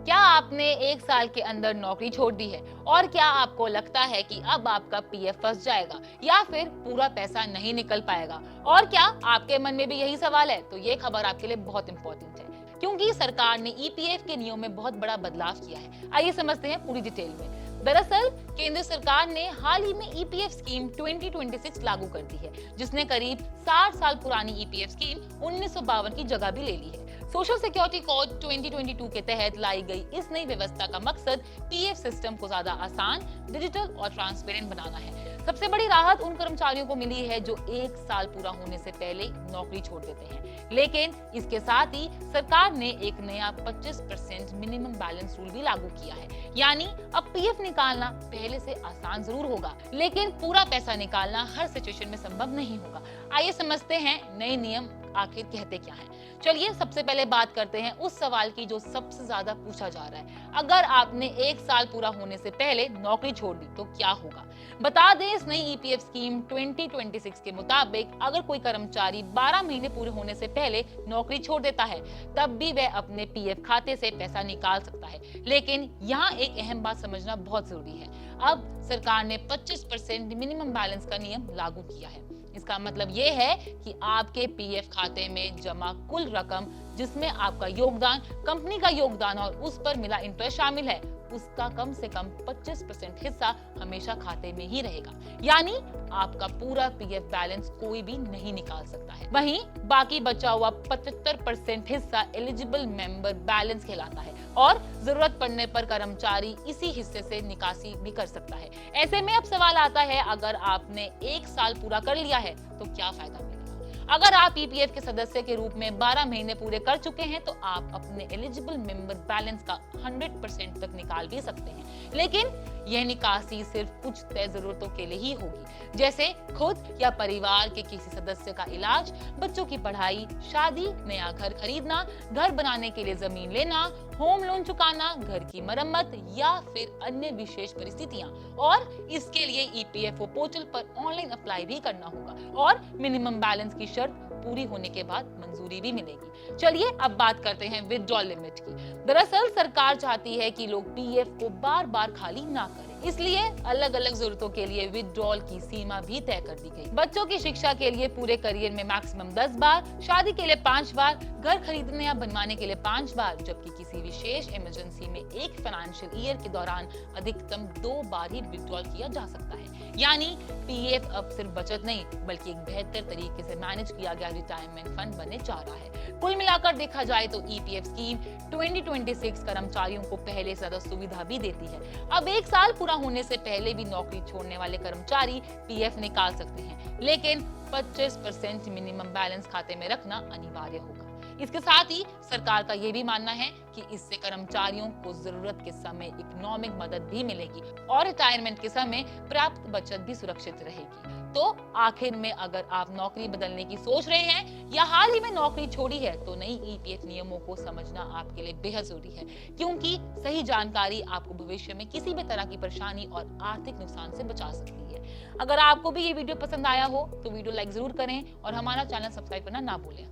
क्या आपने एक साल के अंदर नौकरी छोड़ दी है और क्या आपको लगता है कि अब आपका पीएफ फंस जाएगा या फिर पूरा पैसा नहीं निकल पाएगा? और क्या आपके मन में भी यही सवाल है? तो ये खबर आपके लिए बहुत इंपॉर्टेंट है क्योंकि सरकार ने ईपीएफ के नियम में बहुत बड़ा बदलाव किया है। आइए समझते हैं पूरी डिटेल में। दरअसल केंद्र सरकार ने हाल ही में ईपीएफ स्कीम 2026 लागू कर दी है, जिसने करीब 60 साल पुरानी ईपीएफ स्कीम 1952 की जगह भी ले ली है। सोशल सिक्योरिटी कोड 2022 के तहत लाई गई इस नई व्यवस्था का मकसद पीएफ सिस्टम को ज्यादा आसान, डिजिटल और ट्रांसपेरेंट बनाना है। सबसे बड़ी राहत उन कर्मचारियों को मिली है जो एक साल पूरा होने से पहले नौकरी छोड़ देते हैं। लेकिन इसके साथ ही सरकार ने एक नया 25% मिनिमम बैलेंस रूल भी लागू किया है, यानी अब पीएफ निकालना पहले से आसान जरूर होगा, लेकिन पूरा पैसा निकालना हर सिचुएशन में संभव नहीं होगा। आइए समझते हैं नए नियम आखिर कहते क्या हैं। चलिए सबसे पहले बात करते हैं उस सवाल की जो सबसे ज्यादा पूछा जा रहा है। अगर आपने एक साल पूरा होने से पहले नौकरी छोड़ दी तो क्या होगा? बता दें, इस नई ईपीएफ स्कीम 2026 के मुताबिक अगर कोई कर्मचारी 12 महीने पूरे होने से पहले नौकरी छोड़ देता है, तब भी वह अपने पीएफ खाते से पैसा निकाल सकता है। लेकिन यहाँ एक अहम बात समझना बहुत जरूरी है। अब सरकार ने 25% मिनिमम बैलेंस का नियम लागू किया है। इसका मतलब ये है कि आपके पीएफ खाते में जमा कुल रकम, जिसमें आपका योगदान, कंपनी का योगदान और उस पर मिला इंटरेस्ट शामिल है, उसका कम से कम 25% हिस्सा हमेशा खाते में ही रहेगा। यानी आपका पूरा पीएफ बैलेंस कोई भी नहीं निकाल सकता है। वहीं बाकी बचा हुआ 75% हिस्सा एलिजिबल मेंबर बैलेंस कहलाता है और जरूरत पड़ने पर कर्मचारी इसी हिस्से से निकासी भी कर सकता है। ऐसे में अब सवाल आता है, अगर आपने एक साल पूरा कर लिया है तो क्या फायदा मिलेगा? अगर आप ईपीएफ के सदस्य के रूप में 12 महीने पूरे कर चुके हैं तो आप अपने एलिजिबल मेंबर बैलेंस का 100% तक निकाल भी सकते हैं। लेकिन यह निकासी सिर्फ कुछ तय जरूरतों के लिए ही होगी, जैसे खुद या परिवार के किसी सदस्य का इलाज, बच्चों की पढ़ाई, शादी, नया घर खरीदना, घर बनाने के लिए जमीन लेना, होम लोन चुकाना, घर की मरम्मत या फिर अन्य विशेष परिस्थितियां। और इसके लिए ईपीएफओ पोर्टल पर ऑनलाइन अप्लाई भी करना होगा और मिनिमम बैलेंस की शर्त पूरी होने के बाद मंजूरी भी मिलेगी। चलिए अब बात करते हैं विथड्रॉल लिमिट की। दरअसल सरकार चाहती है कि लोग पीएफ को बार बार खाली ना करें, इसलिए अलग अलग जरूरतों के लिए विथड्रॉल की सीमा भी तय कर दी गई। बच्चों की शिक्षा के लिए पूरे करियर में मैक्सिमम 10 बार, शादी के लिए 5 बार, घर खरीदने या बनवाने के लिए 5 बार, जबकि किसी विशेष इमरजेंसी में एक फाइनेंशियल ईयर के दौरान अधिकतम 2 बार ही विथड्रॉल किया जा सकता है। यानी पीएफ अब सिर्फ बचत नहीं बल्कि एक बेहतर तरीके से मैनेज किया गया रिटायरमेंट फंड बनने जा रहा है। कुल मिलाकर देखा जाए तो ईपीएफ स्कीम 2026 कर्मचारियों को पहले से ज्यादा सुविधा भी देती है। अब एक साल पूरा होने से पहले भी नौकरी छोड़ने वाले कर्मचारी पीएफ निकाल सकते हैं, लेकिन 25% मिनिमम बैलेंस खाते में रखना अनिवार्य होगा। इसके साथ ही सरकार का ये भी मानना है कि इससे कर्मचारियों को जरूरत के समय इकोनॉमिक मदद भी मिलेगी और रिटायरमेंट के समय पर्याप्त बचत भी सुरक्षित रहेगी। तो आखिर में अगर आप नौकरी बदलने की सोच रहे हैं या हाल ही में नौकरी छोड़ी है तो नई ईपीएफ नियमों को समझना आपके लिए बेहद जरूरी है, क्योंकि सही जानकारी आपको भविष्य में किसी भी तरह की परेशानी और आर्थिक नुकसान से बचा सकती है। अगर आपको भी ये वीडियो पसंद आया हो तो वीडियो लाइक जरूर करें और हमारा चैनल सब्सक्राइब करना ना भूलें।